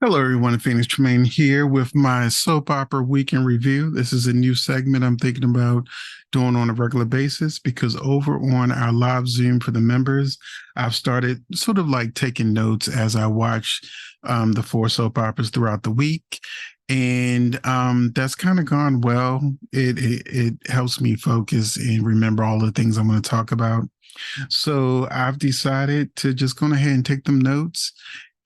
Hello, everyone. Phoenix Tremaine here with my soap opera weekend review. This is a new segment I'm thinking about doing on a regular basis because over on our live Zoom for the members, I've started sort of like taking notes as I watch the four soap operas throughout the week. And that's kind of gone well. It helps me focus and remember all the things I'm going to talk about. So I've decided to just go ahead and take them notes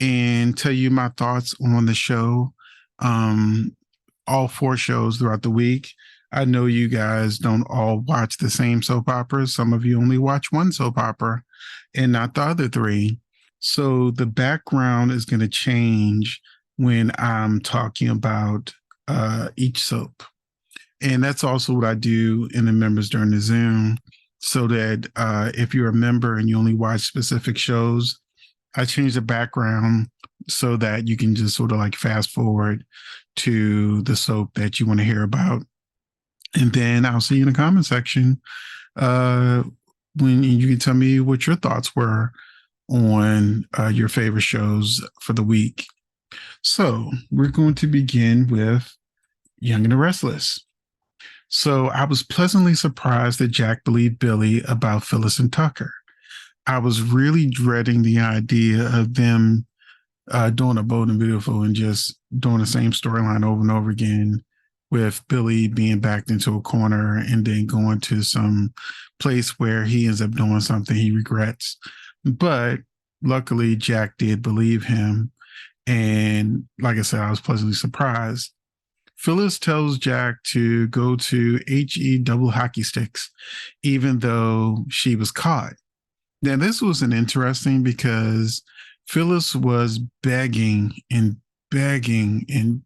and tell you my thoughts on the show, um, all four shows throughout the week. I know you guys don't all watch the same soap operas. Some of you only watch one soap opera and not the other three. So the background is going to change when I'm talking about each soap. And that's also what I do in the members during the Zoom, so that if you're a member and you only watch specific shows, I change the background so that you can just sort of like fast forward to the soap that you want to hear about. And then I'll see you in the comment section uh, when you can tell me what your thoughts were on your favorite shows for the week. So we're going to begin with Young and the Restless. So I was pleasantly surprised that Jack believed Billy about Phyllis and Tucker. I was really dreading the idea of them doing a Bold and Beautiful and just doing the same storyline over and over again, with Billy being backed into a corner and then going to some place where he ends up doing something he regrets. But luckily, Jack did believe him. And like I said, I was pleasantly surprised. Phyllis tells Jack to go to HE double hockey sticks, even though she was caught. Now, this was an interesting because Phyllis was begging and begging and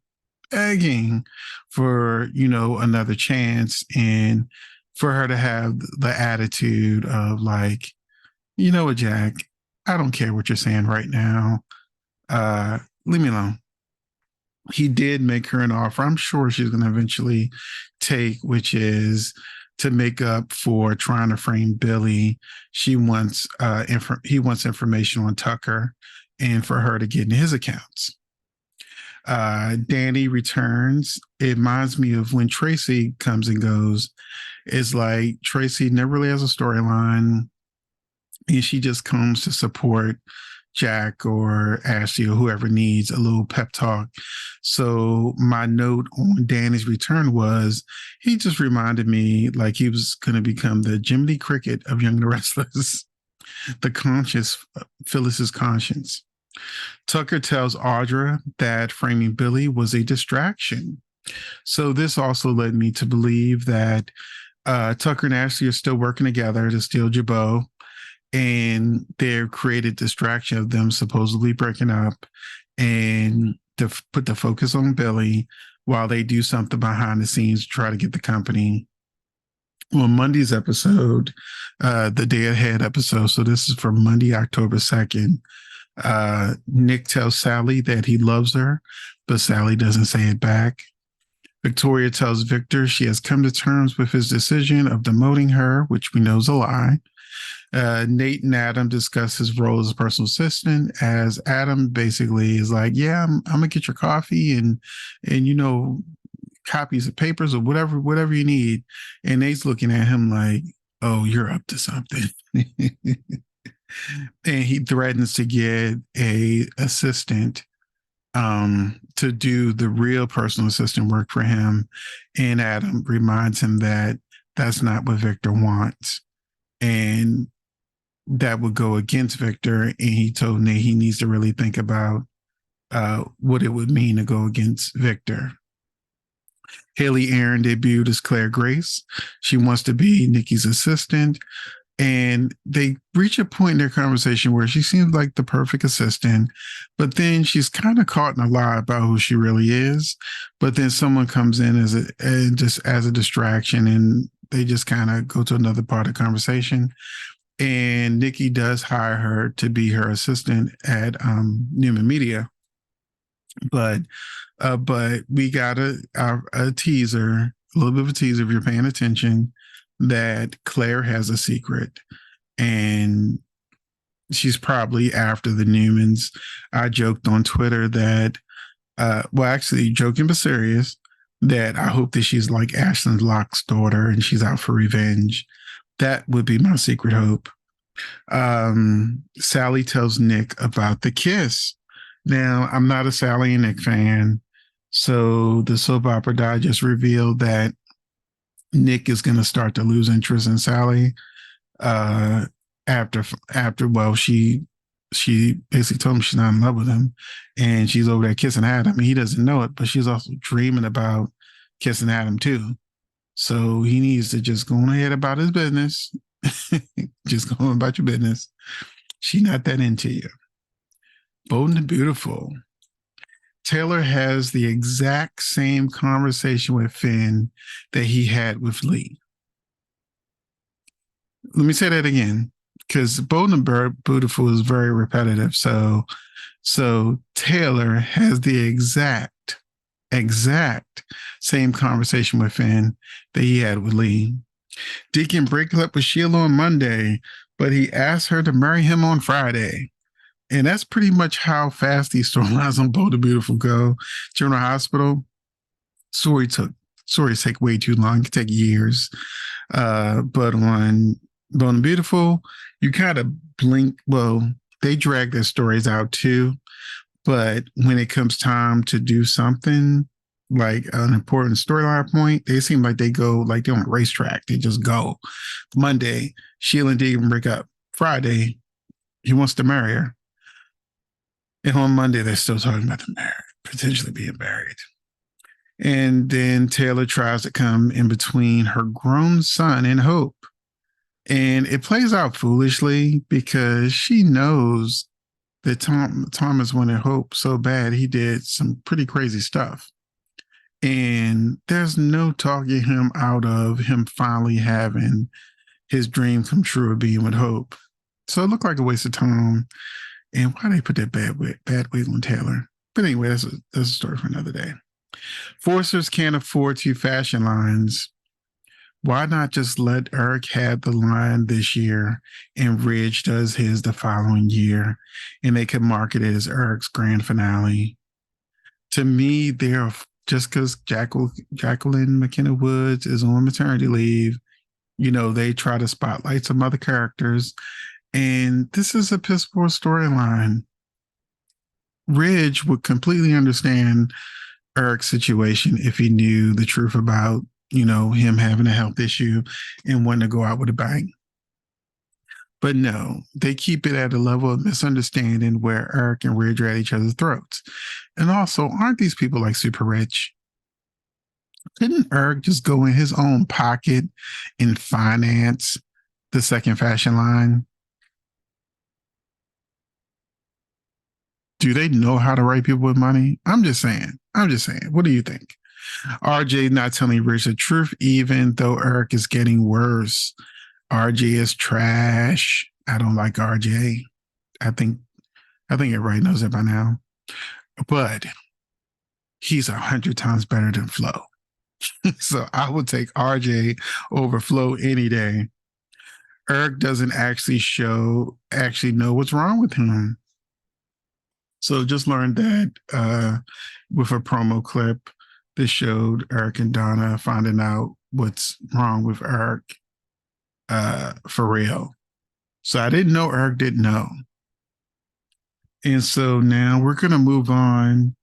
begging for, another chance, and for her to have the attitude of like, you know what, Jack, I don't care what you're saying right now. Leave me alone. He did make her an offer I'm sure she's going to eventually take, which is to make up for trying to frame Billy. He wants information on Tucker and for her to get in his accounts. Danny returns. It reminds me of when Tracy comes and goes. It's like Tracy never really has a storyline, and she just comes to support Jack or Ashley or whoever needs a little pep talk. So my note on Danny's return was he just reminded me like he was going to become the Jiminy Cricket of Young and the Restless, the conscious, Phyllis's conscience. Tucker tells Audra that framing Billy was a distraction. So this also led me to believe that Tucker and Ashley are still working together to steal Jabot, and they've created distraction of them supposedly breaking up and to put the focus on Billy while they do something behind the scenes to try to get the company. On Monday's episode, the day ahead episode, so this is for Monday, October 2nd, Nick tells Sally that he loves her, but Sally doesn't say it back. Victoria tells Victor she has come to terms with his decision of demoting her, which we know is a lie. Nate and Adam discuss his role as a personal assistant, as Adam basically is like, yeah, I'm gonna get your coffee and copies of papers or whatever you need. And Nate's looking at him like, oh, you're up to something. And he threatens to get a assistant to do the real personal assistant work for him. And Adam reminds him that that's not what Victor wants. And that would go against Victor. And he told Nate he needs to really think about what it would mean to go against Victor. Haley Aaron debuted as Claire Grace. She wants to be Nikki's assistant. And they reach a point in their conversation where she seems like the perfect assistant, but then she's kind of caught in a lie about who she really is. But then someone comes in just as a distraction, and they just kind of go to another part of the conversation. And Nikki does hire her to be her assistant at Newman Media. But we got a teaser, a little bit of a teaser if you're paying attention, that Claire has a secret, and she's probably after the Newmans. I joked on Twitter that Well, actually, joking but serious, that I hope that she's like Ashton Locke's daughter and she's out for revenge. That would be my secret hope. Sally tells Nick about the kiss. Now, I'm not a Sally and Nick fan. So the soap opera digest revealed that Nick is going to start to lose interest in Sally uh, after well, she basically told him she's not in love with him, and she's over there kissing Adam. He doesn't know it, but she's also dreaming about kissing Adam too. So he needs to just go on ahead about his business. Just go on about your business. She not that into you. Bold and Beautiful. Taylor has the exact same conversation with Finn that he had with Lee. Let me say that again, because Bold and Beautiful is very repetitive. So Taylor has the exact same conversation with Finn that he had with Lee. Deacon break up with Sheila on Monday, but he asked her to marry him on Friday. And that's pretty much how fast these storylines on Bold and Beautiful go. General Hospital, stories take way too long. It could take years. But on Bold and Beautiful, you kind of blink. Well, they drag their stories out too. But when it comes time to do something like an important storyline point, they seem like they go like they're on a racetrack. They just go. Monday, Sheila and Deacon break up. Friday, he wants to marry her. And on Monday, they're still talking about the marriage, potentially being married. And then Taylor tries to come in between her grown son and Hope. And it plays out foolishly because she knows that Thomas wanted Hope so bad he did some pretty crazy stuff. And there's no talking him out of him finally having his dream come true of being with Hope. So it looked like a waste of time. And why they put that bad wig on Taylor? But anyway, that's a story for another day. Forcers can't afford two fashion lines. Why not just let Eric have the line this year and Ridge does his the following year, and they could market it as Eric's grand finale? To me, they're just because Jacqueline McKenna Woods is on maternity leave, they try to spotlight some other characters. And this is a piss poor storyline. Ridge would completely understand Eric's situation if he knew the truth about, him having a health issue and wanting to go out with a bang. But no, they keep it at a level of misunderstanding where Eric and Ridge are at each other's throats. And also, aren't these people like super rich? Couldn't Eric just go in his own pocket and finance the second fashion line? Do they know how to write people with money? I'm just saying. What do you think? RJ not telling Rich the truth, even though Eric is getting worse. RJ is trash. I don't like RJ. I think everybody knows it by now. But he's 100 times better than Flo. So I would take RJ over Flo any day. Eric doesn't actually know what's wrong with him. So just learned that with a promo clip that showed Eric and Donna finding out what's wrong with Eric for real. So I didn't know Eric didn't know. And so now we're going to move on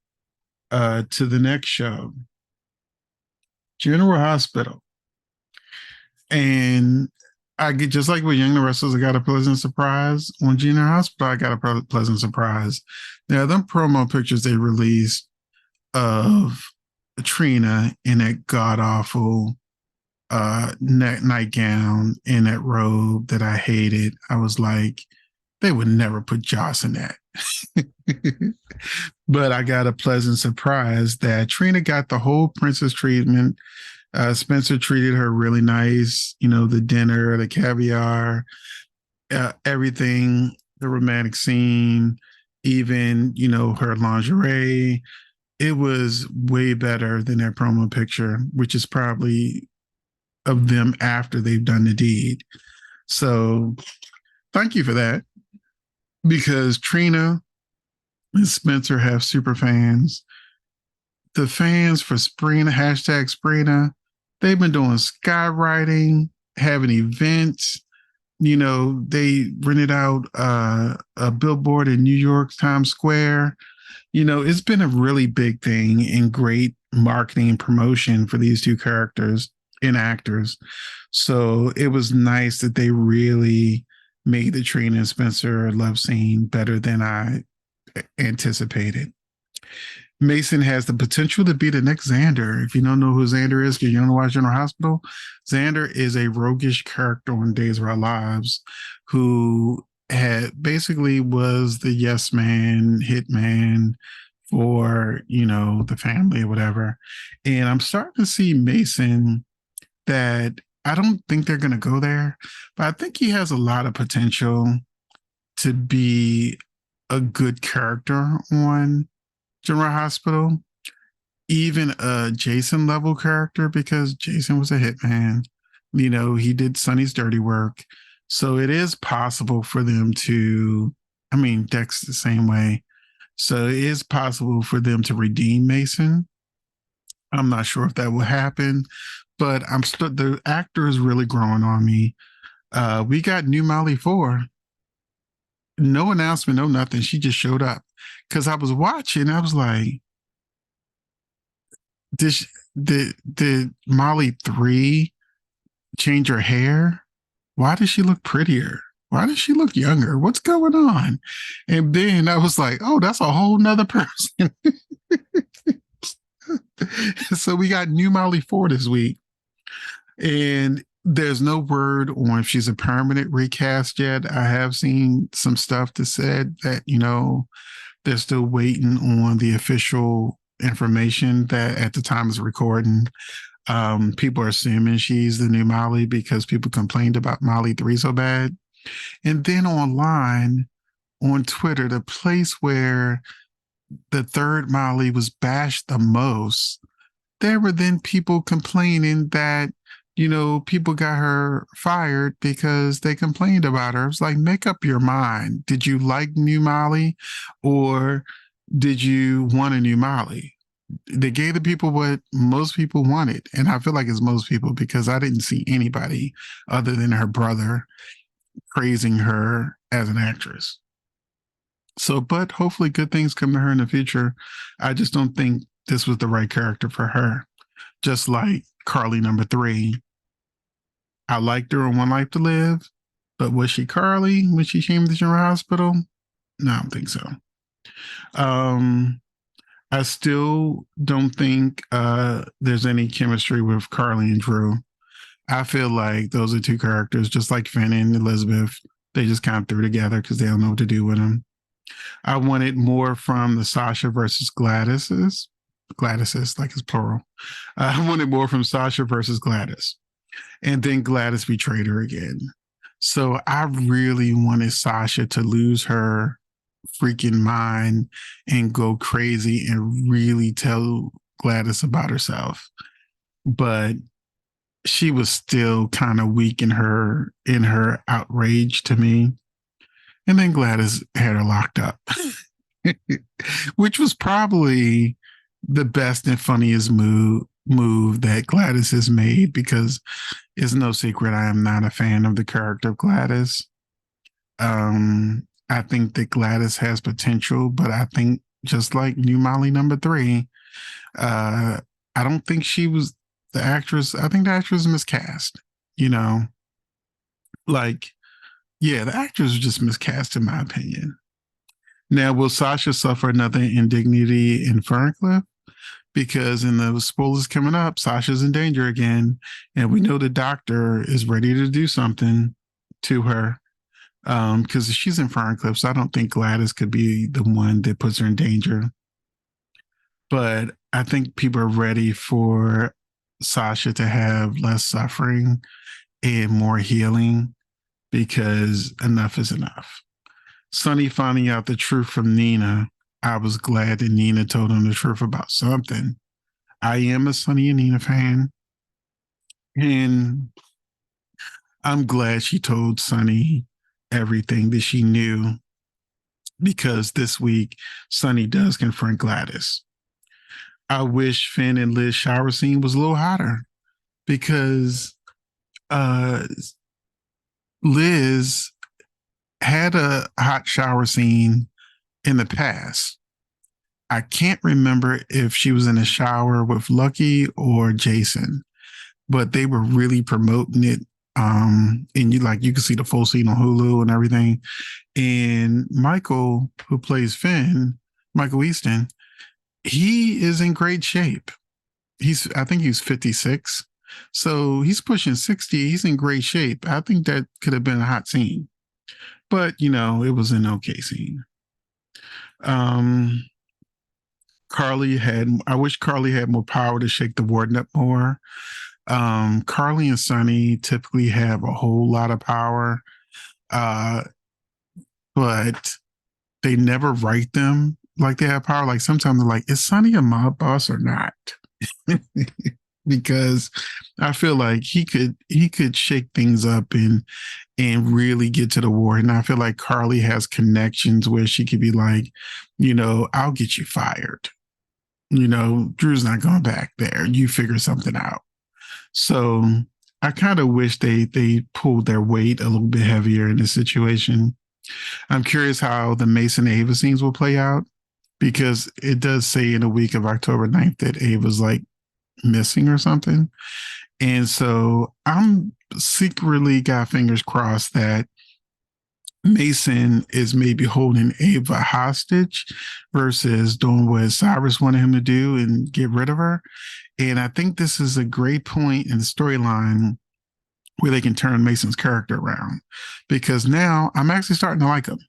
to the next show, General Hospital. And I get just like with Young the Restless, I got a pleasant surprise. On General Hospital, I got a pleasant surprise. Now, them promo pictures they released of Trina in that god awful nightgown and that robe that I hated. I was like, they would never put Joss in that. But I got a pleasant surprise that Trina got the whole princess treatment. Spencer treated her really nice, the dinner, the caviar, everything, the romantic scene, even, her lingerie. It was way better than their promo picture, which is probably of them after they've done the deed. So thank you for that, because Trina and Spencer have super fans. the fans for Sprina, hashtag Sprina, they've been doing skywriting, having events. They rented out a billboard in New York Times Square. It's been a really big thing and great marketing and promotion for these two characters and actors. So it was nice that they really made the Trina and Spencer love scene better than I anticipated. Mason has the potential to be the next Xander. If you don't know who Xander is, because you don't watch General Hospital, Xander is a roguish character on Days of Our Lives who had basically was the yes man, hitman for, the family or whatever. And I'm starting to see Mason that I don't think they're going to go there, but I think he has a lot of potential to be a good character on General Hospital, even a Jason level character, because Jason was a hitman. He did Sonny's dirty work. So it is possible for them to, I mean, Dex the same way. So it is possible for them to redeem Mason. I'm not sure if that will happen, but the actor is really growing on me. We got new Molly 4. No announcement, no nothing. She just showed up. Because I was watching, I was like, did Molly 3 change her hair? Why does she look prettier? Why does she look younger? What's going on? And then I was like, oh, that's a whole nother person. So we got new Molly 4 this week. And there's no word on if she's a permanent recast yet. I have seen some stuff that said that, they're still waiting on the official information that at the time of recording. People are assuming she's the new Molly because people complained about Molly 3 so bad. And then online on Twitter, the place where the third Molly was bashed the most, there were then people complaining that, people got her fired because they complained about her. It's like, make up your mind. Did you like new Molly or did you want a new Molly? They gave the people what most people wanted. And I feel like it's most people because I didn't see anybody other than her brother praising her as an actress. So, but hopefully good things come to her in the future. I just don't think this was the right character for her. Just like Carly number 3. I liked her on One Life to Live, but was she Carly when she came to General Hospital? No, I don't think so. I still don't think there's any chemistry with Carly and Drew. I feel like those are two characters, just like Finn and Elizabeth. They just kind of threw together because they don't know what to do with them. I wanted more from the Sasha versus Gladys's. Gladys's, like it's plural. I wanted more from Sasha versus Gladys. And then Gladys betrayed her again. So I really wanted Sasha to lose her freaking mind and go crazy and really tell Gladys about herself. But she was still kind of weak in her outrage to me. And then Gladys had her locked up, which was probably the best and funniest move that Gladys has made, because it's no secret I am not a fan of the character of Gladys. I think that Gladys has potential, but I think just like new Molly number 3, I don't think she was the actress. I think the actress miscast, like, yeah, the actress was just miscast in my opinion. Now, will Sasha suffer another indignity in Ferncliff? Because in the spoilers coming up, Sasha's in danger again. And we know the doctor is ready to do something to her. Because she's in Ferncliff, so I don't think Gladys could be the one that puts her in danger. But I think people are ready for Sasha to have less suffering and more healing, because enough is enough. Sonny finding out the truth from Nina, I was glad that Nina told him the truth about something. I am a Sonny and Nina fan, and I'm glad she told Sonny everything that she knew, because this week Sonny does confront Gladys. I wish Finn and Liz shower scene was a little hotter because uh, Liz had a hot shower scene in the past. I can't remember if she was in a shower with Lucky or Jason, but they were really promoting it. And you can see the full scene on Hulu and everything. And Michael, who plays Finn, Michael Easton, he is in great shape. I think he's 56. So he's pushing 60. He's in great shape. I think that could have been a hot scene. But, it was an okay scene. Um, I wish Carly had more power to shake the warden up more. Carly and Sonny typically have a whole lot of power, uh, but they never write them like they have power. Like sometimes they're like, is Sonny a mob boss or not? Because I feel like he could shake things up and really get to the war. And I feel like Carly has connections where she could be like, I'll get you fired. Drew's not going back there. You figure something out. So I kind of wish they pulled their weight a little bit heavier in this situation. I'm curious how the Mason Ava scenes will play out because it does say in the week of October 9th that Ava's like missing or something. And so I'm secretly got fingers crossed that Mason is maybe holding Ava hostage versus doing what Cyrus wanted him to do and get rid of her. And I think this is a great point in the storyline where they can turn Mason's character around because now I'm actually starting to like him.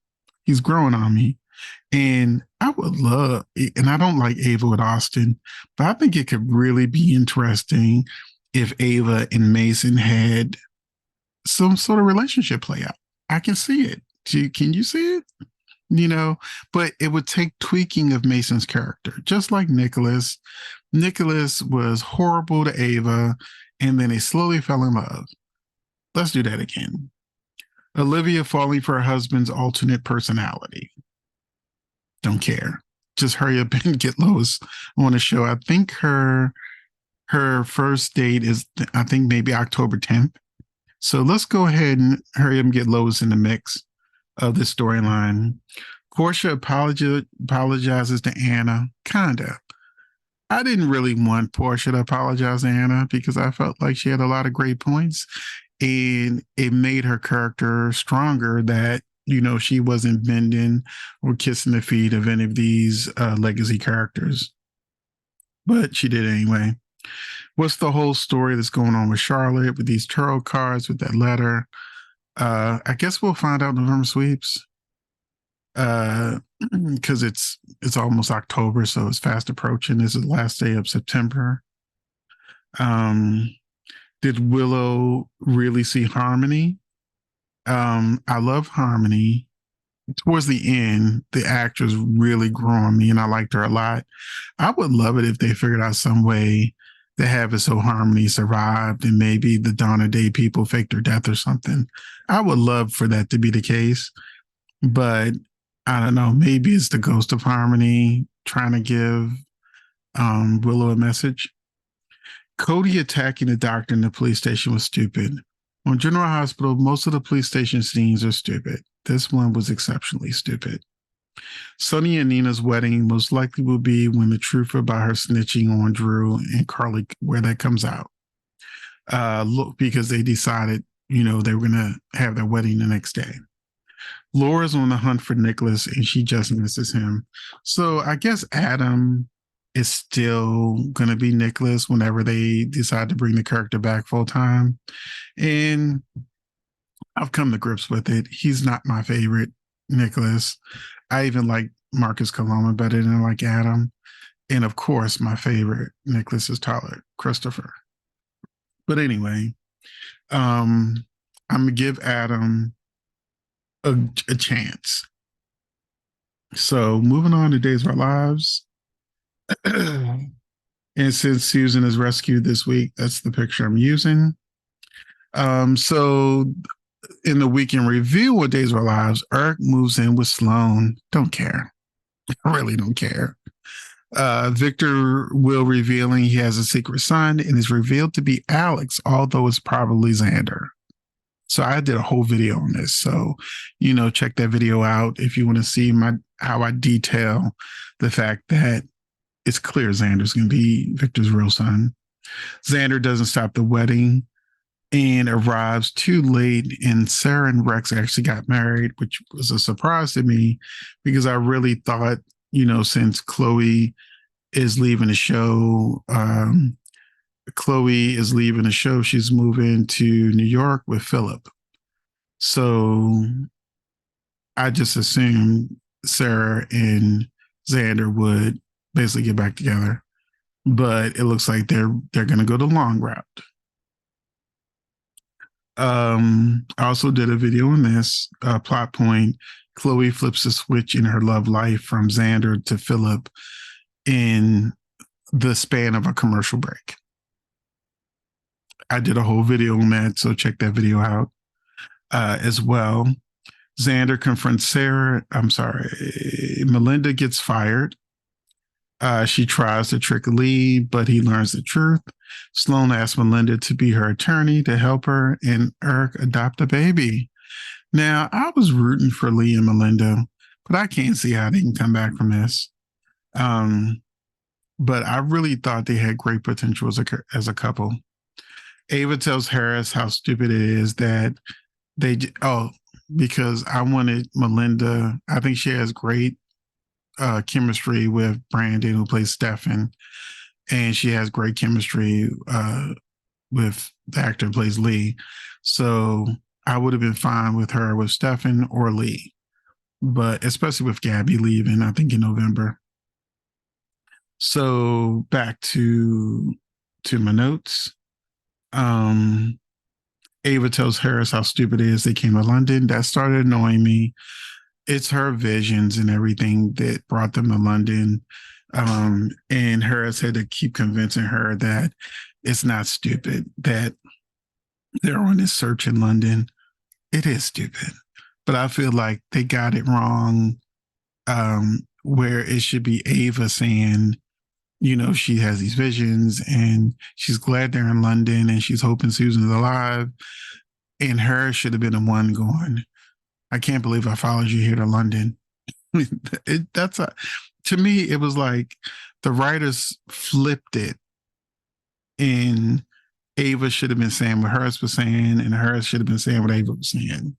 He's growing on me. And I would love, and I don't like Ava with Austin, but I think it could really be interesting if Ava and Mason had some sort of relationship play out. I can see it. Can you see it? But it would take tweaking of Mason's character, just like Nicholas. Nicholas was horrible to Ava, and then they slowly fell in love. Let's do that again. Olivia falling for her husband's alternate personality. Don't care. Just hurry up and get Lois on the show. I think her first date is, I think, maybe October 10th. So let's go ahead and hurry up and get Lois in the mix of this storyline. Portia apologizes to Anna, kinda. I didn't really want Portia to apologize to Anna because I felt like she had a lot of great points, and it made her character stronger that she wasn't bending or kissing the feet of any of these legacy characters, but she did anyway. What's the whole story that's going on with Charlotte with these tarot cards with that letter? I guess we'll find out November sweeps. Because it's almost October, so it's fast approaching. This is the last day of September. Did Willow really see Harmony? I love Harmony. Towards the end, the actress really grew on me, and I liked her a lot. I would love it if they figured out some way to have it so Harmony survived, and maybe the Donna Day people faked her death or something. I would love for that to be the case, but I don't know. Maybe it's the ghost of Harmony trying to give Willow a message. Cody attacking the doctor in the police station was stupid. On General Hospital, most of the police station scenes are stupid. This one was exceptionally stupid. Sonny and Nina's wedding most likely will be when the truth about her snitching on Drew and Carly, where that comes out. Look, because they decided, they were going to have their wedding the next day. Laura's on the hunt for Nicholas and she just misses him. So I guess Adam is still going to be Nicholas whenever they decide to bring the character back full time. And I've come to grips with it. He's not my favorite Nicholas. I even like Marcus Coloma better than I like Adam. And of course, my favorite Nicholas is Tyler Christopher. But anyway, I'm going to give Adam a chance. So moving on to Days of Our Lives. And since Susan is rescued this week, that's the picture I'm using. So in the weekend review of Days of Our Lives, Eric moves in with Sloane. Don't care. I really don't care. Victor will revealing he has a secret son and is revealed to be Alex, although it's probably Xander. So I did a whole video on this. So, check that video out if you want to see how I detail the fact that it's clear Xander's going to be Victor's real son. Xander doesn't stop the wedding and arrives too late. And Sarah and Rex actually got married, which was a surprise to me because I really thought, since Chloe is leaving the show, she's moving to New York with Philip. So I just assumed Sarah and Xander would basically get back together. But it looks like they're going to go the long route. I also did a video on this plot point. Chloe flips a switch in her love life from Xander to Philip in the span of a commercial break. I did a whole video on that, so check that video out as well. Xander confronts Melinda gets fired. She tries to trick Lee, but he learns the truth. Sloan asks Melinda to be her attorney to help her and Eric adopt a baby. Now, I was rooting for Lee and Melinda, but I can't see how they can come back from this. But I really thought they had great potential as a couple. Ava tells Harris how stupid it is that because I wanted Melinda. I think she has great chemistry with Brandon, who plays Stefan, and she has great chemistry with the actor who plays Lee. So I would have been fine with her with Stefan or Lee, but especially with Gabby leaving, I think in November. So back to my notes. Ava tells Harris how stupid it is they came to London. That started annoying me. It's her visions and everything that brought them to London. And Harris had to keep convincing her that it's not stupid, that they're on this search in London. It is stupid. But I feel like they got it wrong, where it should be Ava saying, she has these visions and she's glad they're in London and she's hoping Susan's alive. And Harris should have been the one going, I can't believe I followed you here to London. To me, it was like the writers flipped it, and Ava should have been saying what Harris was saying, and Harris should have been saying what Ava was saying.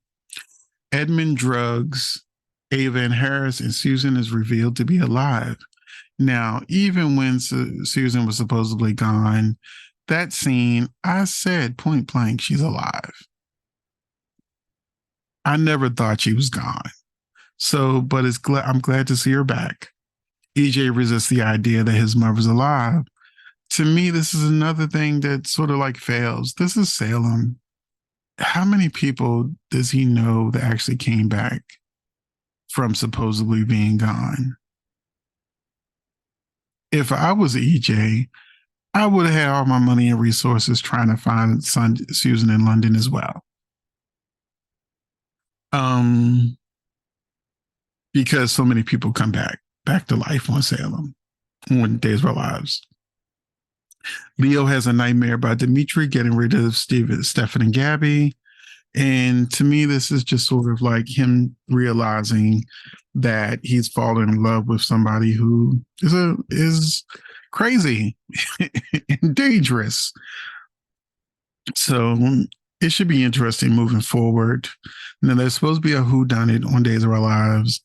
Edmund drugs Ava and Harris, and Susan is revealed to be alive. Now, even when Susan was supposedly gone, that scene, I said point blank, she's alive. I never thought she was gone. So, but I'm glad to see her back. EJ resists the idea that his mother's alive. To me, this is another thing that sort of like fails. This is Salem. How many people does he know that actually came back from supposedly being gone? If I was EJ, I would have had all my money and resources trying to find Susan in London as well. Because so many people come back to life on Salem when Days of Our Lives. Leo has a nightmare about Dimitri getting rid of Stefan and Gabby. And to me, this is just sort of like him realizing that he's fallen in love with somebody who is crazy and dangerous. So it should be interesting moving forward. Now, there's supposed to be a whodunit on Days of Our Lives.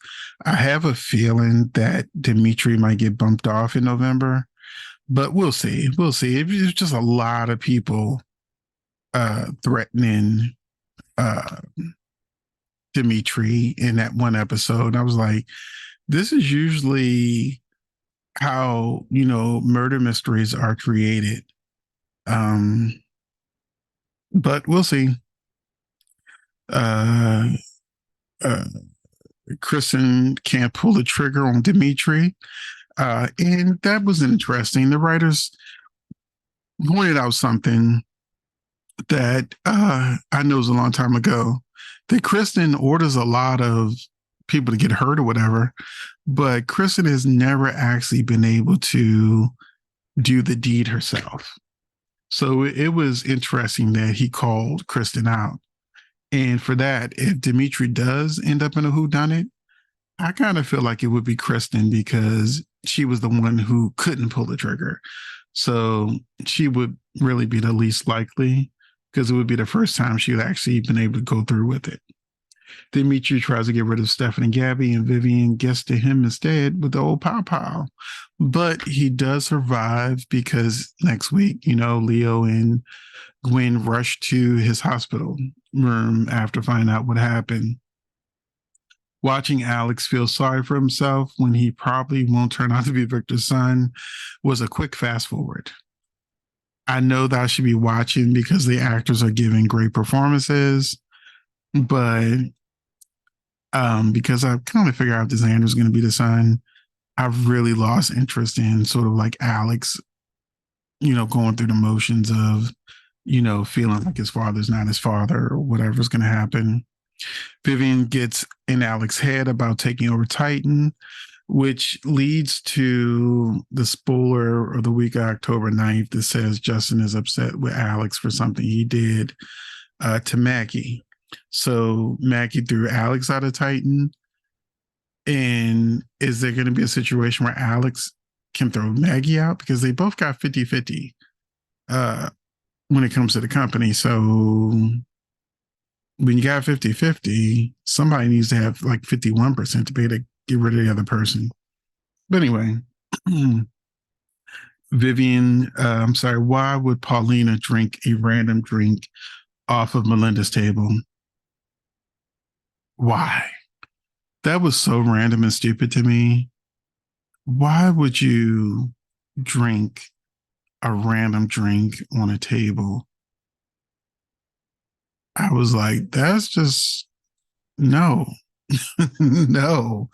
I have a feeling that Dimitri might get bumped off in November, but we'll see. We'll see. It's just a lot of people threatening Dimitri in that one episode. I was like, this is usually how, murder mysteries are created. But we'll see. Kristen can't pull the trigger on Dimitri. And that was interesting. The writers pointed out something that I know was a long time ago, that Kristen orders a lot of people to get hurt or whatever. But Kristen has never actually been able to do the deed herself. So it was interesting that he called Kristen out. And for that, if Dimitri does end up in a whodunit, I kind of feel like it would be Kristen because she was the one who couldn't pull the trigger. So she would really be the least likely because it would be the first time she would actually been able to go through with it. Dimitri tries to get rid of Stefan and Gabby, and Vivian gets to him instead with the old pow pow. But he does survive because next week, Leo and Gwen rush to his hospital room after finding out what happened. Watching Alex feel sorry for himself when he probably won't turn out to be Victor's son was a quick fast forward. I know that I should be watching because the actors are giving great performances, but because I kind of figured out that Xander's going to be the son, I've really lost interest in sort of like Alex, going through the motions of, feeling like his father's not his father or whatever's going to happen. Vivian gets in Alex's head about taking over Titan, which leads to the spoiler of the week of October 9th that says Justin is upset with Alex for something he did to Maggie. So Maggie threw Alex out of Titan. And is there going to be a situation where Alex can throw Maggie out? Because they both got 50-50 when it comes to the company. So when you got 50-50, somebody needs to have like 51% to pay to get rid of the other person. But anyway, Vivian, I'm sorry, why would Paulina drink a random drink off of Melinda's table? Why? That was so random and stupid to me. Why would you drink a random drink on a table? I was like, that's just no, no.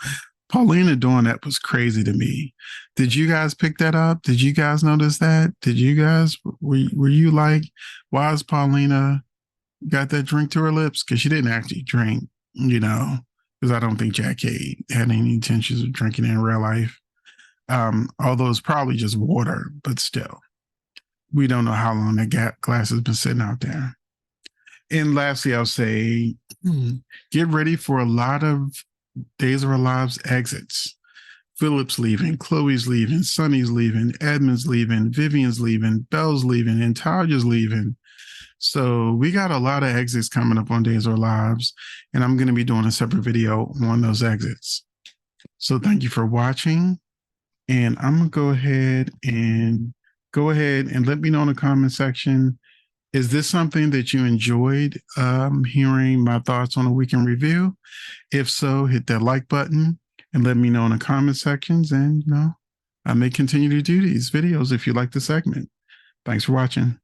Paulina doing that was crazy to me. Did you guys pick that up? Did you guys notice that? Did you guys, were you like, why is Paulina got that drink to her lips? Because she didn't actually drink, because I don't think Jackie had any intentions of drinking in real life. Although it's probably just water, but still, we don't know how long that glass has been sitting out there. And lastly, I'll say, get ready for a lot of Days of Our Lives exits. Philip's leaving, Chloe's leaving, Sonny's leaving, Edmund's leaving, Vivian's leaving, Belle's leaving, and Taja's leaving. So we got a lot of exits coming up on Days of Our Lives, and I'm going to be doing a separate video on those exits. So thank you for watching, and I'm going to go ahead and let me know in the comment section. Is this something that you enjoyed hearing my thoughts on a weekend review? If so, hit that like button and let me know in the comment sections. And, I may continue to do these videos if you like the segment. Thanks for watching.